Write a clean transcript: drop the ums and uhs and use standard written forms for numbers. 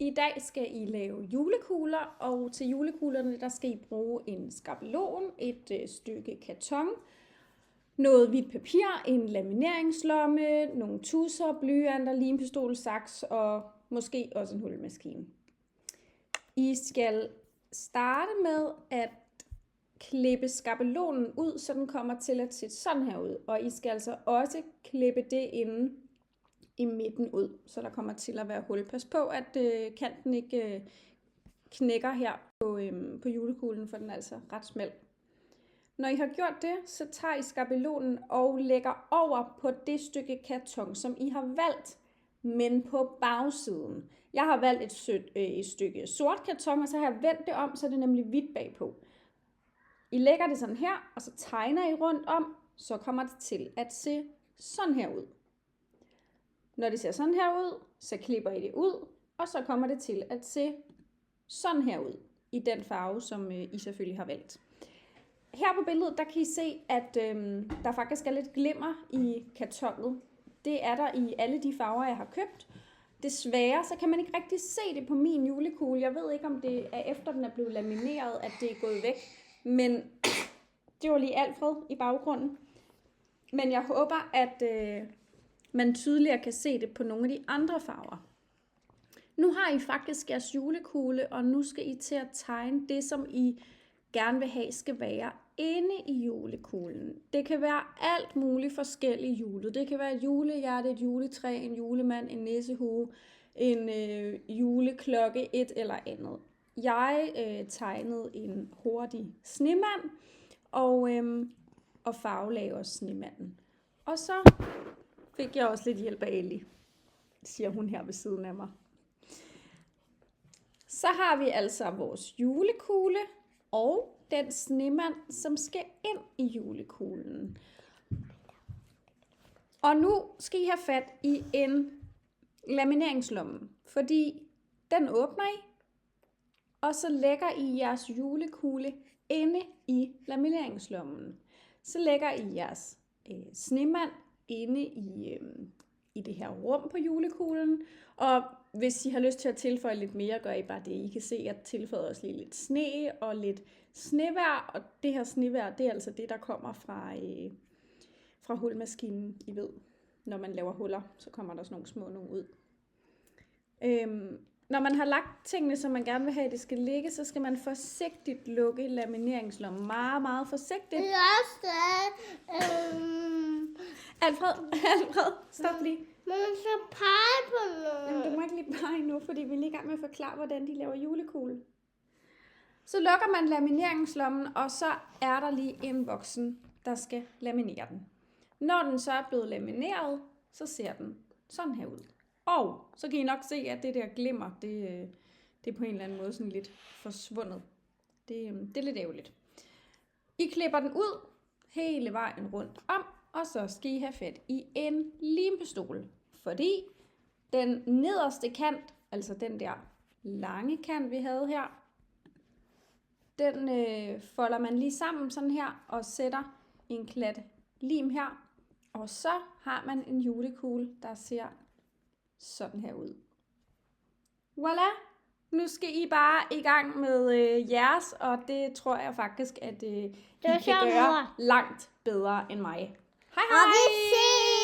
I dag skal I lave julekugler, og til julekuglerne der skal I bruge en skabelon, et stykke karton, noget hvidt papir, en lamineringslomme, nogle tusser, blyanter, limpistol, saks og måske også en hulmaskine. I skal starte med at klippe skabelonen ud, så den kommer til at se sådan her ud. Og I skal altså også klippe det inde i midten ud, så der kommer til at være hul. Pas på, at kanten ikke knækker her på julekuglen, for den er altså ret smal. Når I har gjort det, så tager I skabelonen og lægger over på det stykke karton, som I har valgt, men på bagsiden. Jeg har valgt et stykke sort karton, og så har jeg vendt det om, så det er nemlig hvidt bagpå. I lægger det sådan her, og så tegner I rundt om, så kommer det til at se sådan her ud. Når det ser sådan her ud, så klipper I det ud, og så kommer det til at se sådan her ud, i den farve, som I selvfølgelig har valgt. Her på billedet, der kan I se, at der faktisk er lidt glimmer i kartonet. Det er der i alle de farver, jeg har købt. Desværre, så kan man ikke rigtig se det på min julekugle. Jeg ved ikke, om det er efter den er blevet lamineret, at det er gået væk. Men det var lige Alfred i baggrunden. Men jeg håber, at man tydeligere kan se det på nogle af de andre farver. Nu har I faktisk jeres julekugle, og nu skal I til at tegne det, som I gerne vil have skal være inde i julekuglen. Det kan være alt muligt forskellige jule. Det kan være et julehjerte, et juletræ, en julemand, en nissehue, en juleklokke, et eller andet. Jeg tegnede en hurtig snemand og farvelagde også snemanden. Og så fik jeg også lidt hjælp af Ellie, siger hun her ved siden af mig. Så har vi altså vores julekugle og den snemand, som skal ind i julekuglen. Og nu skal I have fat i en lamineringslomme, fordi den åbner I, og så lægger I jeres julekugle inde i lamineringslommen. Så lægger I jeres snemand inde i det her rum på julekuglen, og hvis I har lyst til at tilføje lidt mere, gør I bare det. I kan se, at jeg tilføjer også lige lidt sne og lidt snevejr, og det her snevejr, det er altså det, der kommer fra hulmaskinen, I ved. Når man laver huller, så kommer der sådan nogle små nogle ud. Når man har lagt tingene, som man gerne vil have, det skal ligge, så skal man forsigtigt lukke lamineringslommen. Meget, meget forsigtigt. Alfred, stop lige. Man skal pege på noget. Jamen, du må ikke lige pege nu, fordi vi er lige i gang med at forklare, hvordan de laver julekugle. Så lukker man lamineringslommen, og så er der lige en voksen, der skal laminere den. Når den så er blevet lamineret, så ser den sådan her ud. Og så kan I nok se, at det der glimmer, det er på en eller anden måde sådan lidt forsvundet. Det er lidt ærgerligt. I klipper den ud hele vejen rundt om, og så skal I have fat i en limpistol. Fordi den nederste kant, altså den der lange kant, vi havde her, den folder man lige sammen sådan her, og sætter en klat lim her. Og så har man en julekugle, der ser sådan her ud. Voilà! Nu skal I bare i gang med jeres, og det tror jeg faktisk, at I kan gøre langt bedre end mig. Hej hej! Og vi ses!